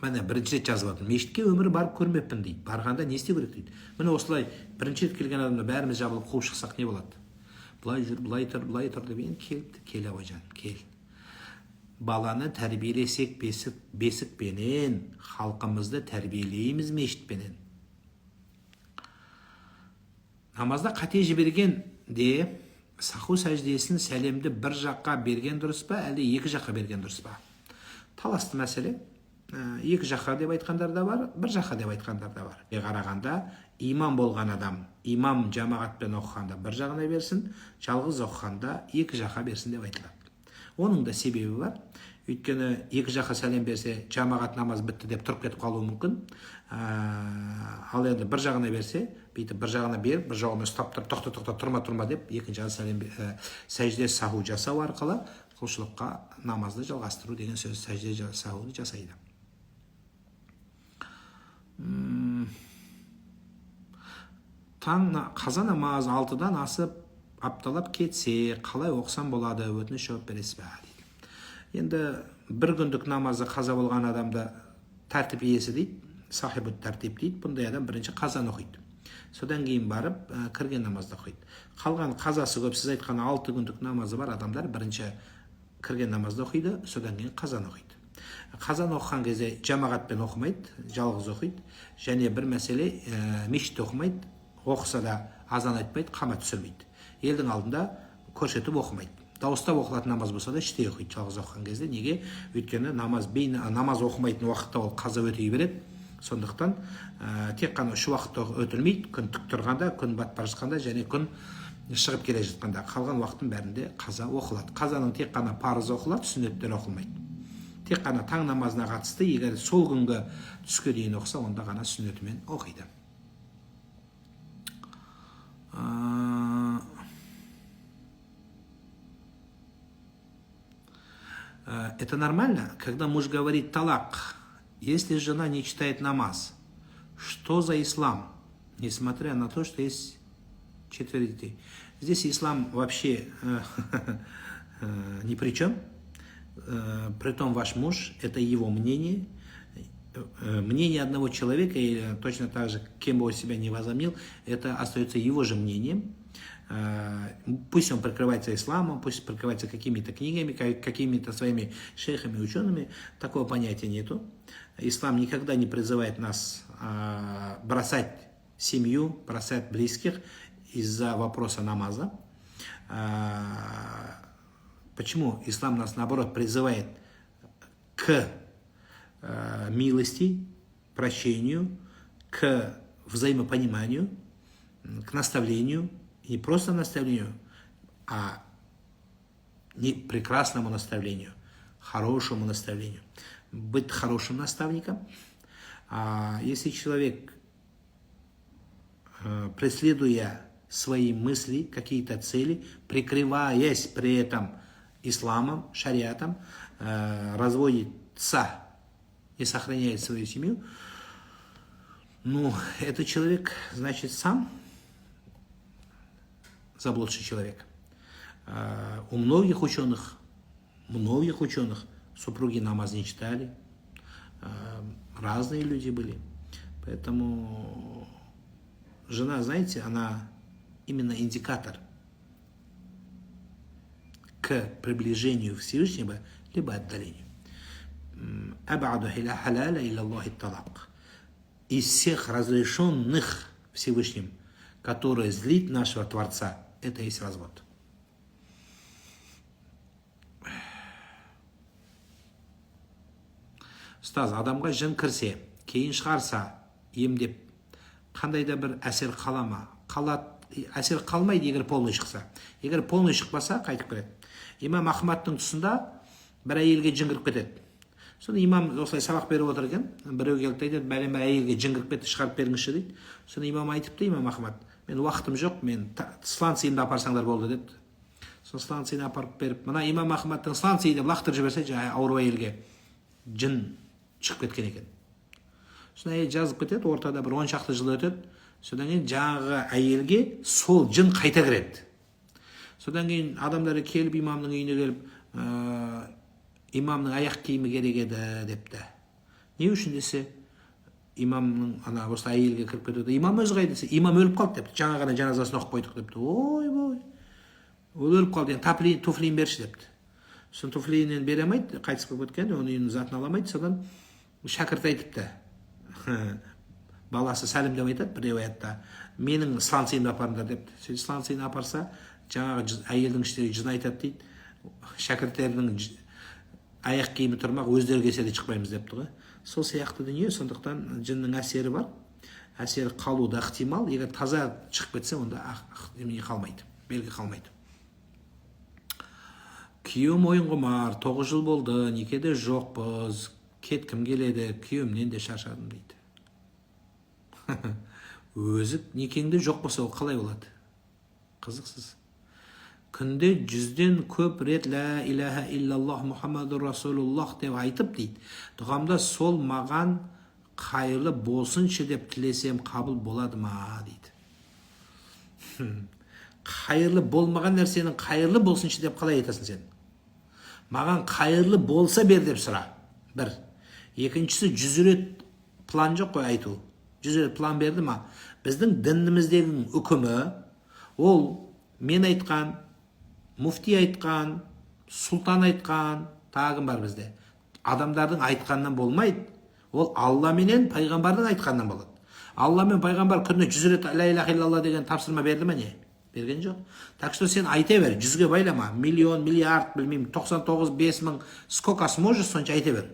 Міне бірінші рет жазып жатыр. Мешітке өмірі барып көрмеппін дейді. Барғанда не істеу керек дейді. Міне осылай бірінші рет келген адамда бәріміз жабылып қуып шықсақ не болады? Былай жүр, былай тұр деп енді келіпті. Келе ғой жаным, кел. Баланы тәрбиелесек бесікпенен, халқымызды тәрбиелейміз мешітпенен. Намазда қате жіберген де саху сәждесін сәлемді бір жаққа берген дұрыс па, әлде екі жаққа берген дұрыс па? Таласты мәселе. Екі жаққа деп айтқандар да бар, бір жаққа деп айтқандар да бар. Қарағанда имам болған адам, имам жамағатпен оқығанда бір жағына берсін, жалғыз оқығанда екі жаққа берсін деп айтылады. Оның да себебі бар. Өйткені екі жаққа сәлем берсе, жамағат намаз бітті деп тұрып кетіп қалуы мүмкін. Ал енді бір жағына берсе, бүйтіп бір жағына беріп, бір жағына ұстап тұрып, тоқта тұрма деп, екінші жағына сәлем сәжде саху жасау арқылы құлшылыққа намазды жалғастыру деген сөз, сәжде сахуды жасайды. Қаза намаз 6-дан асып апталап кетсе, қалай оқысам болады, өтініш жауап бересіз бе? Енді бір күндік намазы қаза болған адамды тәртіп иесі дейді, сахибу тәртіп дейді. Бұндай адам бірінші қазаны оқиды. Содан кейін барып кірген намазды оқиды. Қалған қазасы көп, сіз айтқан 6 күндік намазы бар адамдар бірінші кірген намазды оқиды, содан кейін қазаны оқиды. Қазаны оқыған кезде жамағатпен оқымайды, жалғыз оқиды. Және бір мәселе, мешітте оқымайды, оқыса да азан айтпайды, қамат түсірмейді. Елдің алдында көрсетіп оқымайды. Дауыстап оқылатын намаз болса да іштей оқиды жалғыз оқыған кезде. Неге? Өйткені намаз оқымайтын уақытта ол қаза өтей береді. Сондықтан тек қана үш уақытта өтілмейді. Күн тік тұрғанда, күн батып бара жатқанда және күн шығып келе жатқанда, қалған уақыттың бәрінде қаза оқылады. Қазаның тек қана парызы оқылады, сүннеттер оқылмайды. Тек қана таң намазына қатысты, егер сол күнгі түске дейін оқыса, онда ғана сүннетімен оқиды. Это нормально, когда муж говорит талак, если жена не читает намаз? Что за ислам? Несмотря на то, что есть 4 детей. Здесь ислам вообще ни при чем. Притом ваш муж, это его мнение. Мнение одного человека, или точно так же, кем бы он себя не возомнил, это остается его же мнением. Пусть он прикрывается исламом, пусть прикрывается какими-то книгами, какими-то своими шейхами, учеными, такого понятия нету. Ислам никогда не призывает нас бросать семью, бросать близких из-за вопроса намаза. Почему ислам нас, наоборот, призывает к милости, прощению, к взаимопониманию, к наставлению? Не просто наставлению, а не прекрасному наставлению, хорошему наставлению. Быть хорошим наставником. Если человек, преследуя свои мысли, какие-то цели, прикрываясь при этом исламом, шариатом, разводится и сохраняет свою семью, ну, этот человек, значит, сам заблудший человек. У многих ученых супруги намаз не читали, разные люди были. Поэтому жена, знаете, она именно индикатор к приближению Всевышнего, либо отдалению. Из всех разрешенных Всевышним, которые злит нашего Творца, это есть развод. Ұстаз, адамға жын кірсе, кейін шығарса, емдеп, қандай да бір әсер қала ма? Әсер қалмайды, егер полный шықса. Егер полный шықпаса, қайтып келеді. Имам Ахмадтың тұсында бір әйелге жын кіріп кетеді. Соны имам осылай сабақ беріп отыр екен, біреу келді дейді, бәлем әйелге жын кіріп кетті, шығарып беріңізші дейді. Соны имам айтыпты, имам Ахмад, мен уақытым жоқ, мен сланцийімді апарсаңдар болды деді. Соны сланцийді апарып беріп, мына имам Ахмадтың сланцийді лақтырып жіберсе, ауру әйелге жын шығып кеткен екен. Соны әйел жазып кетеді, ортада бір 10 шақты жыл өтеді. Содан кейін жаңағы әйелге сол жын қайта кіреді. Содан кейін адамдары келіп, имамның үйіне келіп, имамның аяқ киімі керек еді депті. Не үшін десе, имамның ана осы әйелге кіріп кетеді, имам өзі қайда десе, имам өліп қалды депті, жаңа ғана жаназасын оқып қойдық депті. Ойбой, ол өліп қалды, енді туфлиін берші депті. Сосын туфлиінен бере алмайды, қайтыс болып кеткен, оның үйінің затын ала алмайды. Содан шәкірт айтыпты, баласы сәлемдеп айтады бір риwаятта, менің сланцийімді апарыңдар депті. Сөйтіп сланцийін апарса, жаңағы әйелдің іштегі жын айтады дейді, шәкірттерінің аяқ киімі тұрмақ, өздері келсе де шықпаймыз депті ғой. Сол сияқты дүние, сондықтан жынның әсері бар, әсері қалуы да ықтимал. Егер таза шығып кетсе, онда қалмайды, белгі қалмайды. Күйеуім ойынқұмар, 9 жыл болды, некеде жоқпыз, кеткім келеді, күйеуімнен де шаршадым дейді. Өзі некеңде жоқ болса, ол қалай болады? Қызықсыз. Күнде 100-ден көп рет ла илаха иллаллах Мұхаммаду Расулуллах деп айтып дейді. Дұғамда сол маған қайырлы болсыншы деп тілесем қабыл болады ма дейді. Қайырлы болмаған нәрсенің қайырлы болсыншы деп қалай айтасың сен? Маған қайырлы болса бер деп сұра. Бір. Екіншісі 100 рет план жоқ қой айту. 100 рет план берді ма? Біздің дініміздегі үкімі ол мен айтқан, муфти айтқан, сұлтан айтқан, тағым бар бізде. Адамдардың айтқаннан болмайды. Ол Алла менен пайғамбардың айтқаннан болады. Алла мен пайғамбар күніне 100 рет ла илаха иллаллах деген тапсырма берді ме не? Берген жоқ. Так что сен айта бер, 100-ге байлама. Миллион, миллиард, білмеймін, 99, 5 мың, сколько сможешь, сонша айта бер.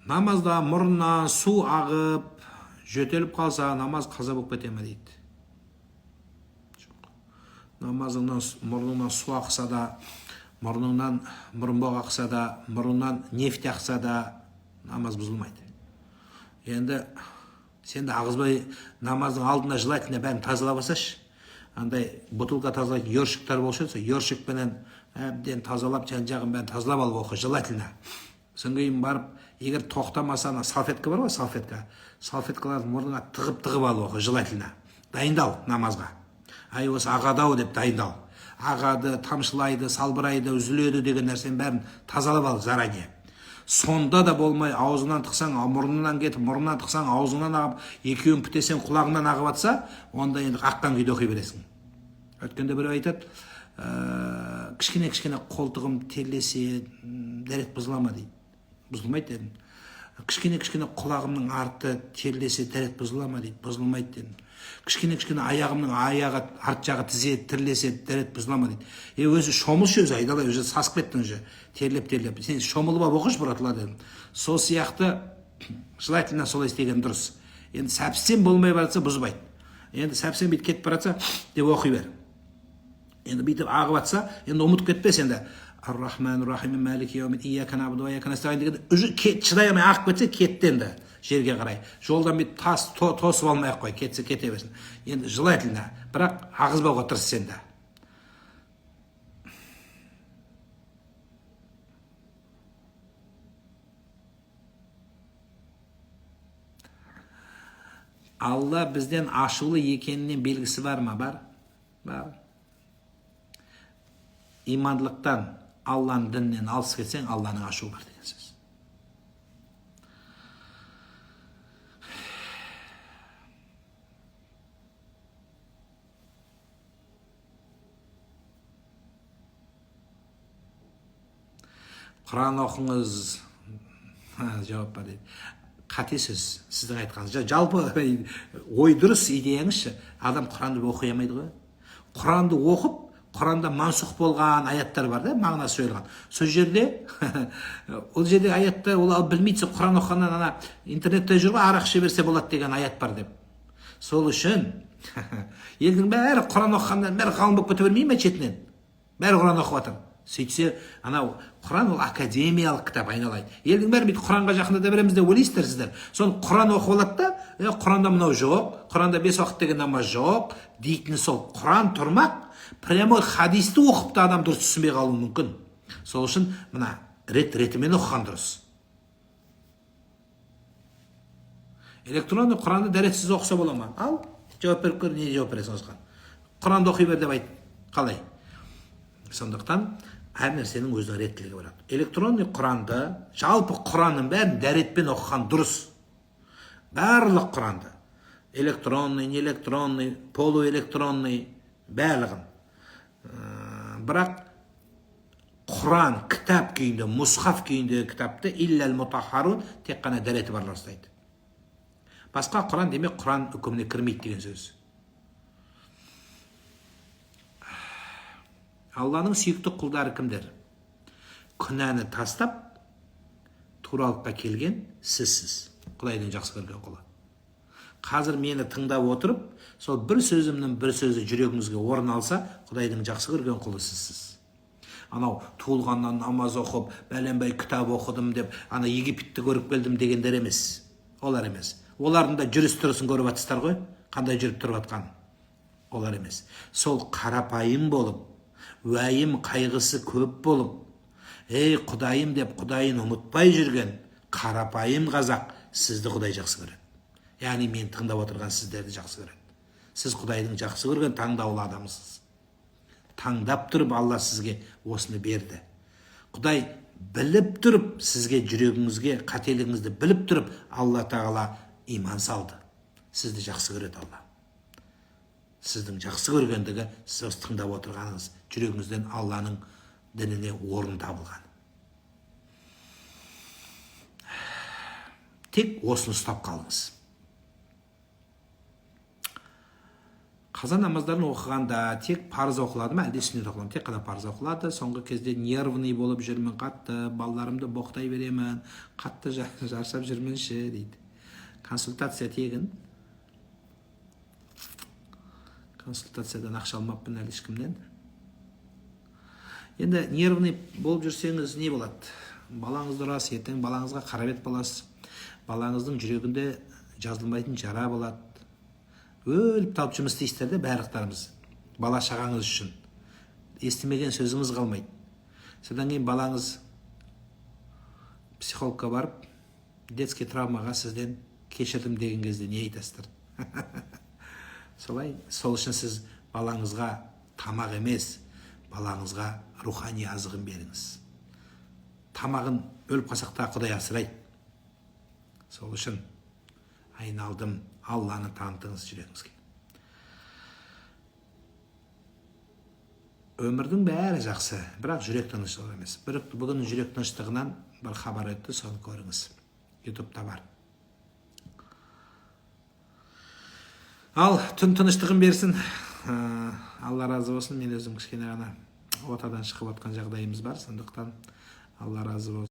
Намазда мұрнынан су ағып, жөтеліп қалса, намаз қаза болып кете ме дейді. Намазыңнан мұрныңнан су ақса да, мұрныңнан мұрынбоқ ақса да, мұрныңнан нефть ақса да, намаз бұзылмайды. Енді сен де ағызбай намаздың алдында желательно бәрін тазалап алсашы. Андай бутылка тазалайтын ёршиктер болса, ёршикпенен әбден тазалап, жан-жағын бәрін тазалап алып оқы, желательно. Содан кейін барып, егер тоқтамаса, салфетка бар ғой, салфеткаларды мұрныңа тығып алып оқы, желательно. Дайындал намазға. Ай, осы ағадау деп дайындал. Ағады, тамшылайды, салбырайды, үзіледі деген нәрсенің бәрін тазалап ал заранее. Сонда да болмай, аузынан тықсаң, мұрнынан кетіп, мұрнынан тықсаң, аузынан ағып, екеуін бітесең, құлағынан ағып атса, онда енді аққан күйде оқи бересің. Өткенде біреу айтады, кішкене қолтығым терлесе, дәрет бұзыла ма дейді. Бұзылмайды дедім. Кішкене құлағымның арты терлесе, дәрет бұзыла ма дейді. Бұзылмайды дедім. Кішкене аяғымның аяғы арт жағы тізе тірлесе, дәрет бұзыла ма дейді. Өзі шомылшы, өзі айдалай, өзі сасып кеттің уже, терлеп. Сен шомылып алып оқыш, бұратыла дедім. Сол сияқты желательно солай істеген дұрыс. Енді сәпсен болмай баратса бұзбайды. Енді сәпсен бүйтіп кетіп баратса деп оқи бер. Енді бүйтіп ағып атса, енді ұмытып кетпес енді. Ар-Рахман-Рахим, Малики яумид, Ияка набуду ва ияка настаин дегенде уже шыдай алмай ағып кетсе, кетті енді жерге қарай. Жолдан бүйтіп тосып алмай ақ қой, кетсе кете берсін. Енді желательно, бірақ ағызбауға тырыс сен де. Алла бізден ашулы екенінен белгісі бар ма? Бар. Имандылықтан, Алланың дінінен алыс кетсең, Алланың ашуы бар деген сөз. Құран оқыңыз, жауап бар дейді. Қате сөз, сіздің айтқаныңыз. Жалпы ой дұрыс, идеяңызшы. Адам Құранды оқи алмайды ғой. Құранды оқып, Құранда мансұқ болған аяттар бар да, мағынасы жойылған. Сол жерде, ол жерде аятты ол білмейді, Құран оқығаннан ана интернетте жүр ғой, арақ іше берсе болады деген аят бар деп. Сол үшін елдің бәрі Құран оқығаннан бәрі ғалым болып кете бермей ме шетінен? Бәрі Құран оқып жатыр. Сөйтсе, анау Құран ол академиялық кітап айналайын. Елдің бәрі бүйтіп Құранға жақындата береміз деп ойлайсыздар сіздер. Соны Құран оқып алады да, Құранда мынау жоқ, Құранда 5 уақыт деген намаз жоқ дейтіні сол. Құран тұрмақ, прямо хадисті оқып та адам дұрыс түсінбей қалуы мүмкін. Сол үшін мына ретімен оқыған дұрыс. Электронды Құранды дәретсіз оқыса бола ма? Ал, жауап беріп көр, не жауап бересің осыған? құранды оқи бер деп айт. Қалай? Сондықтан әр нәрсенің өзінің реттілігі бар. Электронный құранды, жалпы құранның бәрін дәретпен оқыған дұрыс. Барлық құранды. Электронный, не электронный, полуэлектронный, барлығын. Бірақ Құран кітап күйінде, мұсхаф күйіндегі кітапты илләл мутахарун тек қана дәреті барлар ұстайды. Басқа Құран демек Құран үкіміне кірмейді деген сөз. Алланың сүйікті құлдары кімдер? Күнәні тастап, туралыққа келген сізсіз. Құдайдың жақсы көрген құлы. Қазір мені тыңдап отырып, сол бір сөзімнің бір сөзі жүрегіңізге орын алса, Құдайдың жақсы көрген құлы сізсіз. Анау туылғаннан намаз оқып, бәленбай кітап оқыдым деп, ана Египетті көріп келдім дегендер емес. Олар емес. Олардың да жүріс тұрысын көріп атыстар ғой, қандай жүріп тұрып атқан. Олар емес. Сол қарапайым болып, уайым қайғысы көп болып, ей Құдайым деп Құдайын ұмытпай жүрген қарапайым қазақ сізді Құдай жақсы көреді. Яғни мен тыңдап отырған сіздерді жақсы көреді. Сіз Құдайдың жақсы көрген таңдаулы адамысыз. Таңдап тұрып Алла сізге осыны берді. Құдай біліп тұрып сізге жүрегіңізге қателігіңізді біліп тұрып Алла тағала иман салды. Сізді жақсы көреді Алла. Сіздің жақсы көргендігі сіз тыңдап отырғаныңыз, жүрегіңізден Алланың дініне орын табылған. Тек осыны ұстап қалыңыз. Қаза намаздарын оқығанда тек парыз оқылады ма, әлде сүннет оқылады? Тек қана парыз оқылады. Соңғы кезде нервный болып жүрмін, қатты балаларымды боқтай беремін, қатты жаршап жүрмінші дейді. Консультация тегін. Консультациядан ақша алмаппын әлі ешкімнен. Енді нервный болып жүрсеңіз не болады? Балаңыз дұрас, ертең балаңызға қарабет боласыз. Балаңыздың жүрегінде жазылмайтын жара болады. Өліп талып жұмыс істейсіздер де барлықтарымыз. Бала шағаңыз үшін. Естімеген сөзіңіз қалмайды. Содан кейін балаңыз психологқа барып, детский травмаға сізден кешірдім деген кезде не айтасыздар? Солай, сол үшін сіз балаңызға тамақ емес, балаңызға рухани азығын беріңіз. Тамағын өліп қалсақта Құдай асырайды. Сол үшін айналдым, Алланы танытыңыз жүрегіңізге. Өмірдің бәрі жақсы, бірақ жүрек тыныштығы емес. Бүгін жүрек тыныштығынан бір хабар өтті, соны көріңіз. YouTube-та бар. Ал түн тыныштығын берсін. Алла разы болсын. Мен өзім кішкене ғана отадан шығып отқан жағдайымыз бар, сондықтан Алла разы болсын.